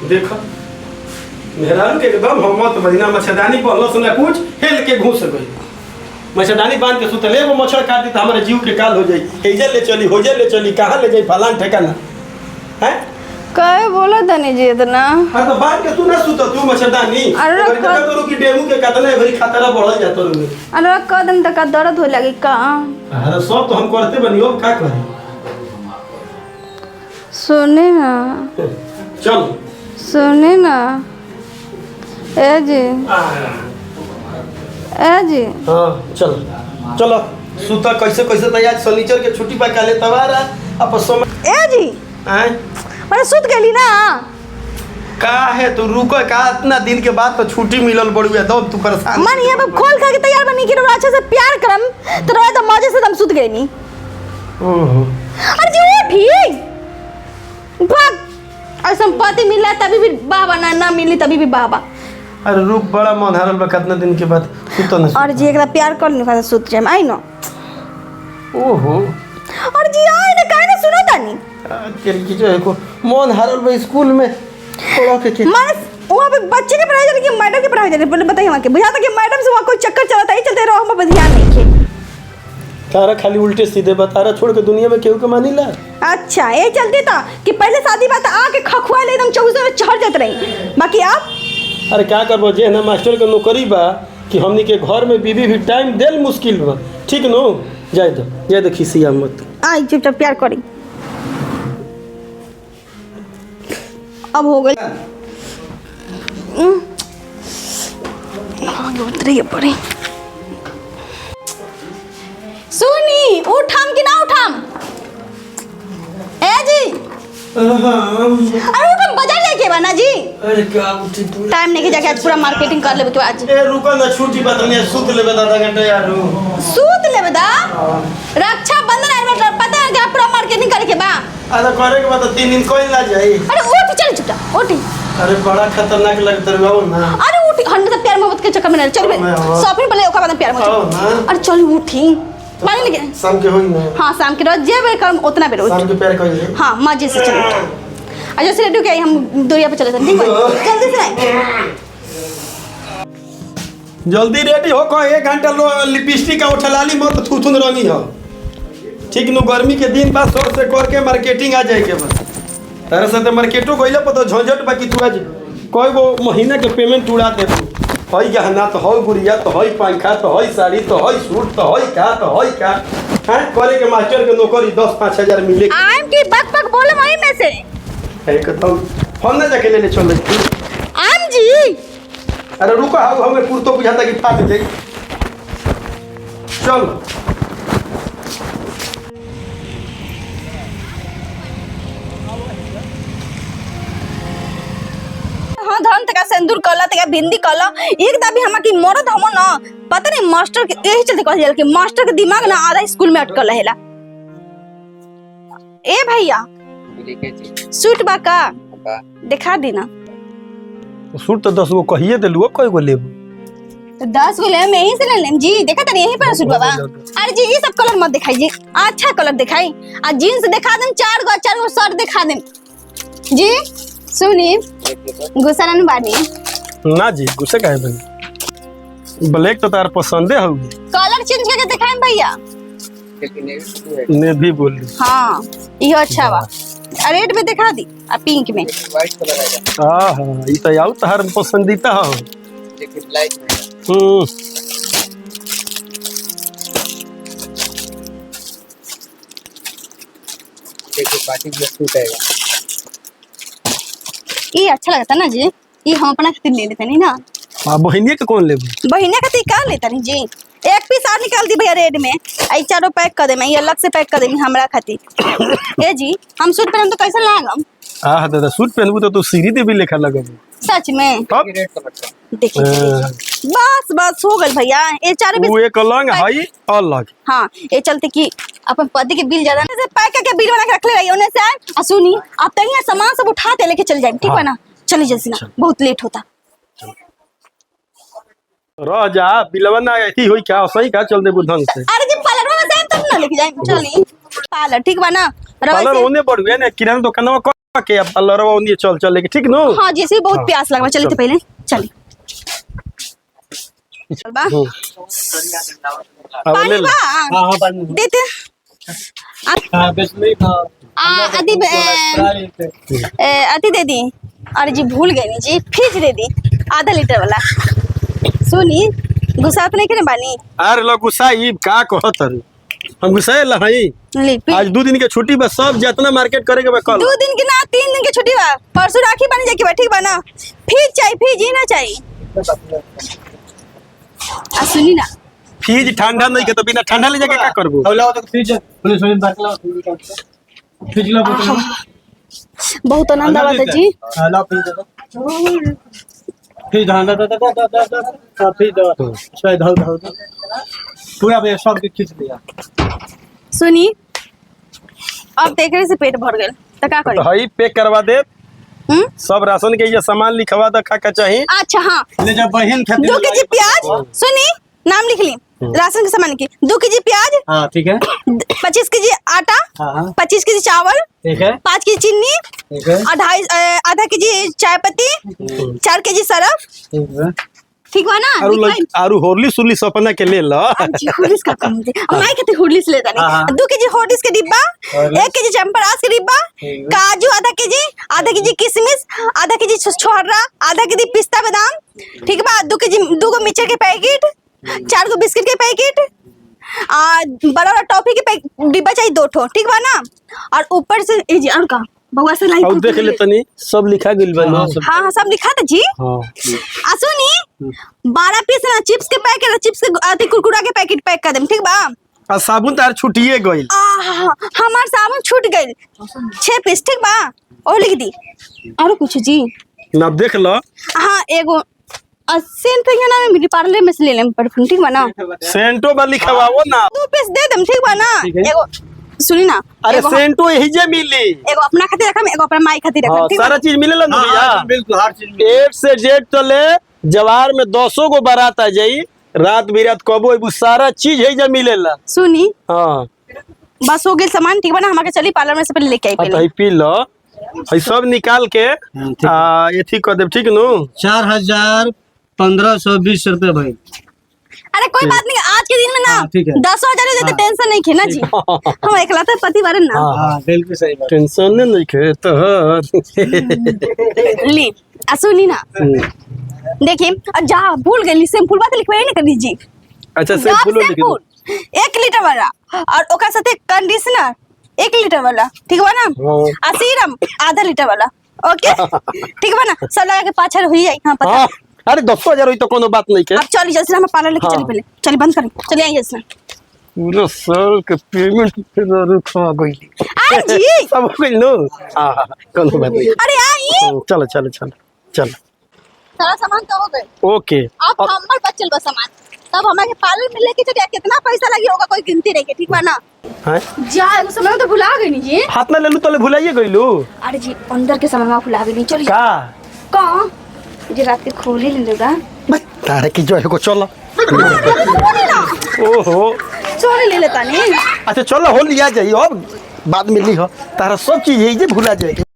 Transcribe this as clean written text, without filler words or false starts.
देखो मेहरारू के एकदम हम महीना मच्छरदानी पहलो सुना कुछ हेल के घुस गई मच्छरदानी बांध के सुतले वो मच्छर काट दी तो हमारे जीव के काल हो जाई हेजे ले चली होजे ले चली कहाँ ले जाई फलान ठिकाना हैं कहे बोला धनी जी इतना हां तो बांध के तू ना सुत तू मच्छरदानी अरे करो कि डेंगू के कतले भरी खतरा बढ़ल जातो रे अरे कदम तक दर्द हो लगी का अरे सब तो हम करते बनियो का करी सुने ना चल सुने ना ए जी हाँ चल चलो सुता कैसे कैसे तैयार शनिचर के छुट्टी पा काले तवारा अब समय ए जी आए मैंने सुत गेली ना का है तू रुको का इतना दिन के बाद तो छुट्टी मिलल बड़ुए तो तू परेशान मन ये अब खोल खा के तैयार बनी कि अच्छे से प्यार करम तो रोए तो मजे से तुम सुत गई नी ओहो अरे जी उठी भाग और संपत्ति मिला तभी भी बाबा ना मिली तभी भी बाबा अरे रुक बड़ा मन हारल बा कितना दिन के बाद सुतो ना और जी एकरा प्यार कर नी खाते सुत जाए आई नो ओहो और जी आई ना काहे ना सुनो तानी तेरी की जो है को मन हारल बा स्कूल में पढ़ो के माने वहां पे बच्चे के पढ़ाई जाने की मैडम की पढ़ाई जाने बोले बताइए हमके बुझाता कि मैडम से वहां कोई चक्कर चलाता ही चलते रहो हम पर ध्यान नहीं के तारा खाली उल्टे सीधे बतारा छोड़ के दुनिया में केहू के मानी ला अच्छा ये चलती था कि पहले शादी बात आके खखुआ ले एकदम चौसे में चढ़ जाते रही बाकी आप अरे क्या करबो जे ना मास्टर के नौकरी बा कि हमनी के घर में बीबी भी टाइम देल मुश्किल बा ठीक नो जाए दो खिसिया मत आई चुपचाप प्यार करी अब हो गई उतरिए पड़े सुनी उठाम कि ना उठाम ए जी अरे उठाम बाजार जाके बना जी अरे क्या उठी तू टाइम नहीं के जाके आज पूरा मार्केटिंग कर लेबे तो आज ए रुको ना छुट्टी बतने सूत लेबे आधा घंटा यार सूत लेबे दा रक्षा बंधन आइल में पता है कि पूरा मार्केटिंग करे के बा आधा करे के बाद 3 दिन कोई ना जाई अरे उठ चल चुटा उठ अरे बड़ा खतरनाक लगत रे बाबू ना अरे उठ हम तो प्यार मोहब्बत के चक्कर में चल शॉपिंग पहले ओका बाद प्यार मोहब्बत अरे चल उठी पानी लेके शाम के होई ना हां शाम के रोज जे बेर कर उतना बेर उठ शाम के प्यार कइले हां मजे से चल अच्छा से रेडी के हम दूरिया पे चले ठीक है जल्दी से जल्दी रेडी हो को 1 घंटा लिपस्टिक का उठलाली मत थूथुन रंगी हो ठीक नो गर्मी के दिन बाद सोर से करके मार्केटिंग आ जाए के बस तारे साथे मार्केटो गइले पतो झंझट बाकी तू आज कोई वो महीना के पेमेंट उड़ा दे हई गहना तो हई गुड़िया तो हई पंखा तो हई साड़ी तो हई सूट तो हई का हैं करे के मास्टर के नौकरी 10-5 हजार मिले आई एम की बक बक बोले वही में से एकदम फोन ना जाके ले चल आम जी अरे रुको आओ हमें कुर्तो बुझाता कि फाट जाई चल हाँ धन तक सिंदूर कला तक बिंदी कला एक दा भी हम की मरद हम ना पता नहीं मास्टर के यही चलते कहल जाला कि मास्टर के दिमाग ना आधा स्कूल में अटकल रहेला ए भैया सूट बा का दिखा दी ना सूट तो 10 गो कहिए देलु कई गो लेबू तो 10 गो ले मैं यहीं से ले लेम जी देखा तनी यहीं पर सूट बाबा अरे जी ये सब कलर मत दिखाइए अच्छा कलर दिखाई आ जींस दिखा देम 4 गो शर्ट दिखा देम जी सुनी गुस्सा ना बानी ना जी गुस्सा काहे बनी ब्लैक तो तार पसंदे हो कलर चेंज करके दिखाएं भैया ने भी बोल हां ये अच्छा बा रेड में दिखा दी आ पिंक में व्हाइट कलर आएगा हां ई तो आउ तार पसंदीदा हो लेकिन ब्लैक में देखिए पार्टी ड्रेस सूट आएगा ये अच्छा लगता ना जी ये हम अपना खातिर ले लेते नहीं ना हां बहिनिया के कौन लेबू बहिने खातिर का लेता नहीं जी एक पीस और निकाल दी भैया रेड में आई चारों पैक कर दे मैं ये अलग से पैक कर देंगे हमरा खातिर ए जी हम सूट पहन तो कैसा लागम आह दादा सूट पहनबू तो तू सीरी देवी लेखा लगबू सच में रेड कलर का देखिए बस हो गल भैया ये चारों वो एक अलग हई अलग हां ये चलते कि अपन पति के बिल ज्यादा से पैक करके बिल बना के रख ले रही होने से आ सुनी आप तनिया सामान सब उठाते लेके चल जाए ठीक है ना चलिए जल्दी ना बहुत लेट होता रह जा बिलवा ना ऐसी होई क्या सही का चल दे बुधन से अरे जी पार्लर में जाए तब ना लेके जाए चलिए पार्लर ठीक बा ना पार्लर होने पड़ुए ना किराना दुकान में के अब पार्लरवा उन्हीं चल चल लेके ठीक नो। हाँ जैसे बहुत प्यास लगा चले तो पहले चली चल बा अब ले पानी लो। बा हाँ हाँ पानी देते हाँ बिस्मिल हाँ अति अति दे दी। अरे जी भूल गई जी फ्रिज दे दी आधा लीटर वाला। सुनी गुस्सा तो नहीं करे बानी। अरे लो गुस्सा ई का कहत रे हम गुस्सा ला हई ले पी। आज 2 दिन के छुट्टी बस सब जितना मार्केट करे के बा कल 2 दिन की ना 3 दिन की छुट्टी बा परसों राखी बन जाके बा ठीक बा ना। फ्रिज चाहिए फ्रिज ही ना चाहिए। सुनी ना फ्रिज ठंडा नहीं के तो बिना ठंडा ले जाके का करबो। हौला तो फ्रिज पुलिस वाले बात ला फ्रिज ला बोतल बहुत आनंद आवता जी। ला फ्रिज हाँ दा फ्रिज शायद धाव पूरा भैया सब खींच लिया। सुनी अब देखने से पेट भर गए तो क्या करी। हई पैक करवा दे सब राशन के ये सामान लिखवा द का चाहिए। अच्छा हाँ ले जब बहन 2 केजी प्याज सुनी नाम लिख ली राशन के सामान की 2 केजी प्याज हाँ ठीक है 25 केजी आटा हाँ 25 केजी चावल ठीक है 5 केजी चीनी ठीक है आधा केजी चाय पत्ती 4 केजी सरफ ठीक है ठीक बा ना। आरू होरलिस सुरलिस अपना के ले लो। जी होर्लिक्स का कम दे माई के होर्लिक्स लेता नहीं 2 केजी होर्लिक्स के डिब्बा 1 केजी चंपरास के डिब्बा काजू आधा केजी किशमिश आधा केजी छोहरा आधा केजी पिस्ता बादाम ठीक बा 2 केजी 2 गो मिक्सचर के पैकेट 4 गो बिस्किट के पैकेट बड़ा वाला टॉफी के डिब्बा चाहिए 2 ठो ठीक बा ना। और ऊपर से ए जी और का बउआ से लाई अब देख ले तनी सब लिखा गेल बा। हाँ सब लिखा था जी। हां सुनी 12 पीस ना चिप्स के पैकेट चिप्स के आती कुरकुरा के पैकेट पैक कर देम ठीक बा। आ साबुन तार छुटिए गइल। हमार साबुन छूट गइल 6 पीस ठीक बा और लिख दी। और कुछ जी ना देख लो। हाँ एगो सेंट पे ना मेरी पार्लर में से ले लेम परफ्यूम ठीक बा ना। सेंटो बा लिखवाओ ना 2 पीस दे देम ठीक बा ना। एगो सुनी ना अरे सेंटो यही जे मिली एगो अपना खातिर रखम एगो अपना माई खातिर रखम ठीक बा। सारा चीज मिलेला ना भैया बिल्कुल हर चीज A से Z चले जवार में 200 गो बारात आ जाई रात बिरात कबो एबू सारा चीज है जे मिलेला। सुनी हां बस हो गेल सामान ठीक बा ना। हमारे चली पार्लर में से पहले लेके आई तो पहले ही पी लो हई सब निकाल के एथी कर देब ठीक नु 4,1520 रुपए भाई। अरे कोई बात नहीं आज के दिन में ना 10,000 देते टेंशन नहीं खे ना जी। हम एकलौता पति बारे ना हाँ बिल्कुल सही बात। टेंशन नहीं खे तो ली सुनी ना देखिए जा भूल गई शैम्पू बात लिखवाई नहीं कर दीजिए। अच्छा शैम्पू लिख दो 1 लीटर वाला और ओकर साथे कंडीशनर 1 लीटर वाला ठीक बा ना। आ सीरम आधा लीटर वाला ओके ठीक बा ना। सब लगा के पाछर होई जाई। हां पता अरे 10,000 होई तो कोनो बात नहीं के। अब चली जैसे हम पार्लर लेके चली पहले चली बंद करें चलिए आइए जैसे पूरा साल के पेमेंट रुकवा गई आई जी सब हो गइल नो। हां कोनो बात नहीं। अरे आई चलो चलो चलो चलो सारा सामान तो हो गए ओके। अब हमर बचल बस सामान तब हमारे पार्लर में लेके चलिए कितना पैसा लगी होगा कोई गिनती नहीं के ठीक बा ना। हैं जा एगो सामान तो भुला गई जी। हाथ में ले लू तो भुलाइए गइलू। अरे जी अंदर के सामान भुला गई चलिए का कहां जी रात के खोली ले लेगा तारे की जो है को चलो। ओहो चोरी ले लेता नहीं। अच्छा चलो हो लिया जाइए अब बाद में ली हो तारा सब चीज यही जे भुला जाए।